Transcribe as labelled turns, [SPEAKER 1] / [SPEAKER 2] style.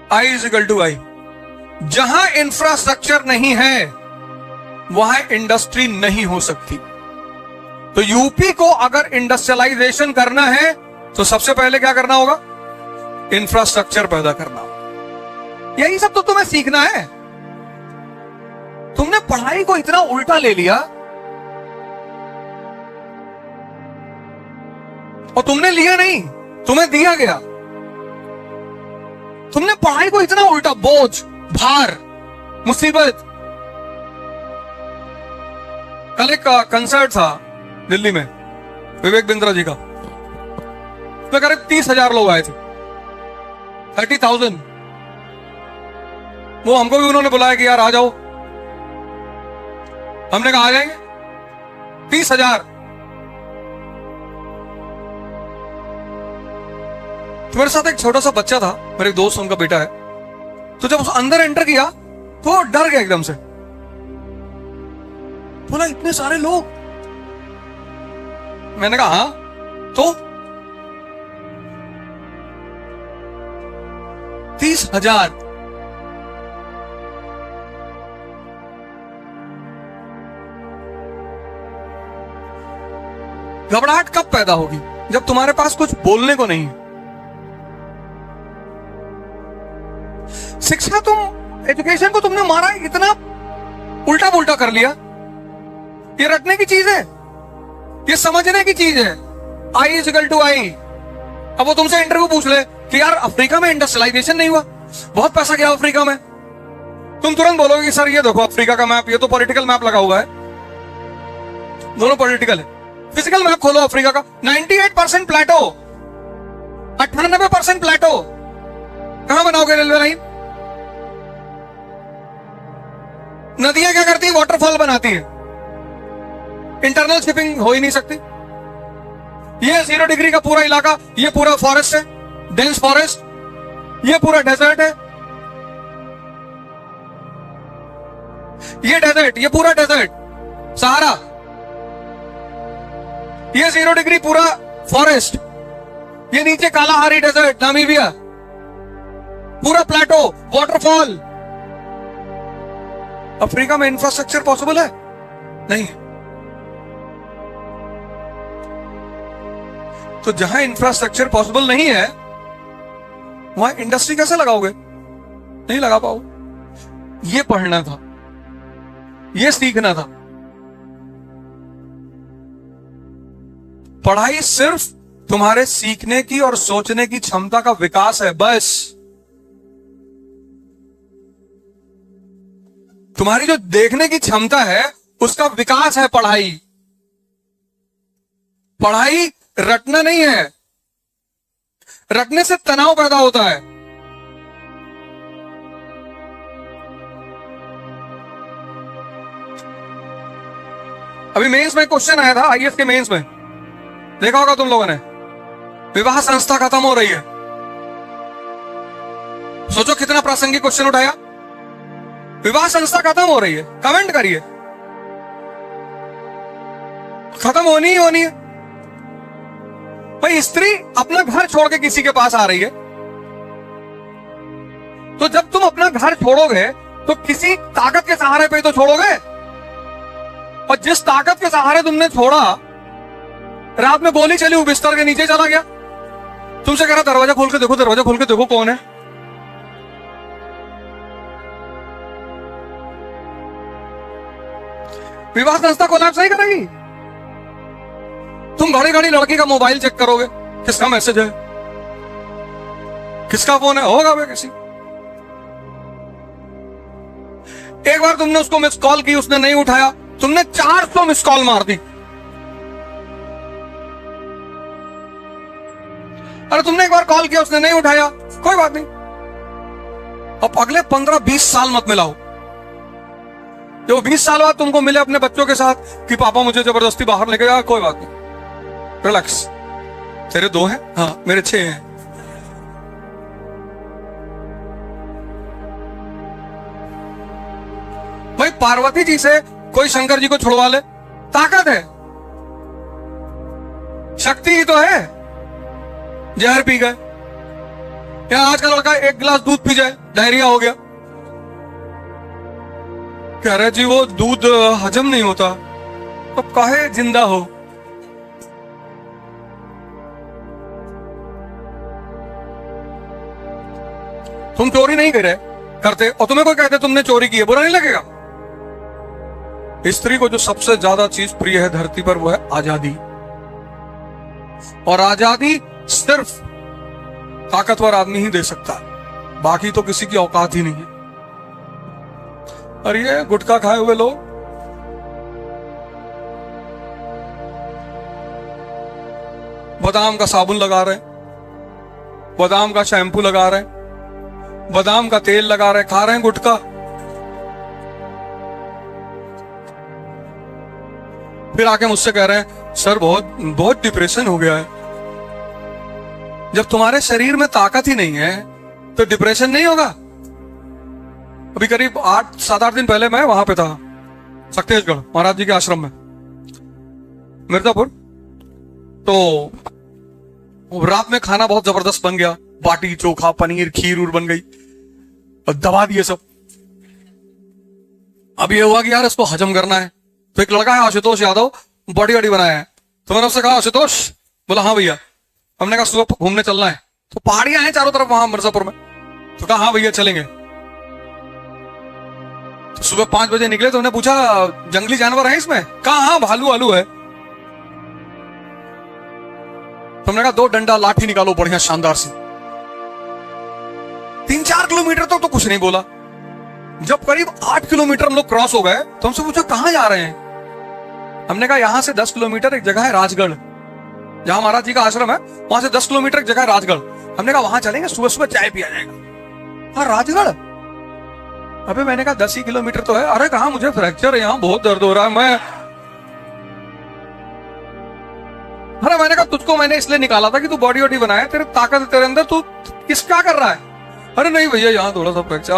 [SPEAKER 1] I is equal to आई। जहां infrastructure नहीं है वहां इंडस्ट्री नहीं हो सकती। तो यूपी को अगर इंडस्ट्रियलाइजेशन करना है तो सबसे पहले क्या करना होगा? इंफ्रास्ट्रक्चर पैदा करना होगा। यही सब तो तुम्हें सीखना है। तुमने पढ़ाई को इतना उल्टा ले लिया, और तुमने लिया नहीं, तुम्हें दिया गया। तुमने पढ़ाई को इतना उल्टा, बोझ, भार, मुसीबत। कल एक कंसर्ट था दिल्ली में विवेक बिंद्रा जी का, उसमें करीब 30,000 लोग आए थे, 30,000। वो हमको भी उन्होंने बुलाया कि यार आ जाओ। हमने कहा आ जाएंगे। 30,000। तो मेरे साथ एक छोटा सा बच्चा था, मेरे दोस्त, उनका बेटा है। तो जब उस अंदर एंटर किया तो वो डर गया एकदम से, बोला इतने सारे लोग। मैंने कहा हाँ तो 30,000। घबराहट कब पैदा होगी? जब तुम्हारे पास कुछ बोलने को नहीं है। शिक्षा, तुम एजुकेशन को तुमने मारा, इतना उल्टा पुल्टा कर लिया। ये रटने की चीज है, ये समझने की चीज है। आई इज इक्वल टू आई। अब वो तुमसे इंटरव्यू पूछ ले कि यार अफ्रीका में इंडस्ट्रियलाइजेशन नहीं हुआ, बहुत पैसा गया अफ्रीका में, तुम तुरंत बोलोगे कि सर ये देखो अफ्रीका का मैप, ये तो पॉलिटिकल मैप लगा हुआ है। दोनों पॉलिटिकल है। फिजिकल मैप खोलो अफ्रीका का, 98% प्लेटो, 98% प्लेटो। कहां बनाओगे रेलवे लाइन? नदियां क्या करती है? वाटरफॉल बनाती है। इंटरनल शिपिंग हो ही नहीं सकती। ये 0 डिग्री का पूरा इलाका, ये पूरा फॉरेस्ट है, डेंस फॉरेस्ट, ये पूरा डेजर्ट है। ये डेजर्ट, ये पूरा डेजर्ट, सहारा। ये 0 डिग्री पूरा फॉरेस्ट, ये नीचे कालाहारी डेजर्ट, नामीबिया, पूरा प्लेटो, वाटरफॉल। अफ्रीका में इंफ्रास्ट्रक्चर पॉसिबल है? नहीं। तो जहां इंफ्रास्ट्रक्चर पॉसिबल नहीं है वहां इंडस्ट्री कैसे लगाओगे? नहीं लगा पाओ। ये पढ़ना था, ये सीखना था। पढ़ाई सिर्फ तुम्हारे सीखने की और सोचने की क्षमता का विकास है, बस। तुम्हारी जो देखने की क्षमता है उसका विकास है पढ़ाई। पढ़ाई रटना नहीं है। रटने से तनाव पैदा होता है। अभी मेंस में क्वेश्चन आया था, आईएएस के मेंस में, देखा होगा तुम लोगों ने। विवाह संस्था खत्म हो रही है। सोचो कितना प्रासंगिक क्वेश्चन उठाया। विवाह संस्था खत्म हो रही है, कमेंट करिए। खत्म होनी ही होनी है भाई। स्त्री अपना घर छोड़ के किसी के पास आ रही है, तो जब तुम अपना घर छोड़ोगे तो किसी ताकत के सहारे पे तो छोड़ोगे। और जिस ताकत के सहारे तुमने छोड़ा, रात में गोली चली, वो बिस्तर के नीचे चला गया, तुमसे कह रहा दरवाजा खोल के देखो, दरवाजा खोल के देखो कौन है। विवाह संस्था कोलैप्स नहीं करेगी। तुम घड़ी घड़ी लड़की का मोबाइल चेक करोगे, किसका मैसेज है, किसका फोन है, होगा वे किसी। एक बार तुमने उसको मिस कॉल की, उसने नहीं उठाया, तुमने 400 मिस कॉल मार दी। अरे तुमने एक बार कॉल किया, उसने नहीं उठाया, कोई बात नहीं। अब अगले 15-20 साल मत मिलाओ। जो 20 साल बाद तुमको मिले अपने बच्चों के साथ कि पापा मुझे जबरदस्ती बाहर लेके गया, कोई बात नहीं, रिलैक्स। तेरे 2 हैं, हाँ मेरे 6 हैं। भाई पार्वती जी से कोई शंकर जी को छुड़वा ले, ताकत है, शक्ति ही तो है। जहर पी गए, या आज का लड़का एक गिलास दूध पी जाए डायरिया हो गया, कह रहे जी वो दूध हजम नहीं होता, तो काहे जिंदा हो। तुम चोरी नहीं करते और तुम्हें कोई कहते तुमने चोरी की है, बुरा नहीं लगेगा? स्त्री को जो सबसे ज्यादा चीज प्रिय है धरती पर वो है आजादी, और आजादी सिर्फ ताकतवर आदमी ही दे सकता है, बाकी तो किसी की औकात ही नहीं है। और ये गुटखा खाए हुए लोग बादाम का साबुन लगा रहे, बादाम का शैम्पू लगा रहे, बादाम का तेल लगा रहे, खा रहे हैं गुटखा। फिर आके मुझसे कह रहे हैं सर बहुत बहुत डिप्रेशन हो गया है। जब तुम्हारे शरीर में ताकत ही नहीं है तो डिप्रेशन नहीं होगा। अभी करीब 7-8 दिन पहले मैं वहां पे था सक्तेशगढ़ महाराज जी के आश्रम में मिर्जापुर। तो रात में खाना बहुत जबरदस्त बन गया, बाटी चोखा पनीर खीर उर बन गई और दबा दिए सब। अब ये हुआ कि यार इसको हजम करना है, तो एक लड़का है आशुतोष यादव, बॉडी वॉडी बनाया है, तो मैंने उससे कहा आशुतोष, बोला हाँ भैया। हमने कहा सुबह घूमने चलना है, तो पहाड़ियां हैं चारों तरफ वहां मिर्जापुर में, तो कहा हाँ भैया चलेंगे। तो सुबह 5 बजे निकले, तो हमने पूछा जंगली जानवर है इसमें? कहा हाँ भालू आलू है। तो हमने कहा 2 डंडा लाठी निकालो बढ़िया शानदार सी। 3-4 किलोमीटर तक तो कुछ नहीं बोला। जब करीब 8 किलोमीटर हम लोग क्रॉस हो गए तो हमसे पूछा कहां जा रहे हैं? हमने कहा यहां से 10 किलोमीटर एक जगह है राजगढ़, जहां महाराज जी का आश्रम है, वहां से 10 किलोमीटर एक जगह है राजगढ़। हमने कहा वहां चलेंगे, सुबह सुबह चाय पिया जाएगा। हाँ राजगढ़? अबे मैंने कहा 10 ही किलोमीटर तो है। अरे कहा मुझे फ्रैक्चर है, यहाँ बहुत दर्द हो रहा है। अरे मैंने कहा तुझको मैंने इसलिए निकाला था कि तू बॉडी वॉडी बनाए, तेरे ताकत तेरे अंदर, तू किस क्या कर रहा है? अरे नहीं भैया यहाँ थोड़ा सा फ्रैक्चर।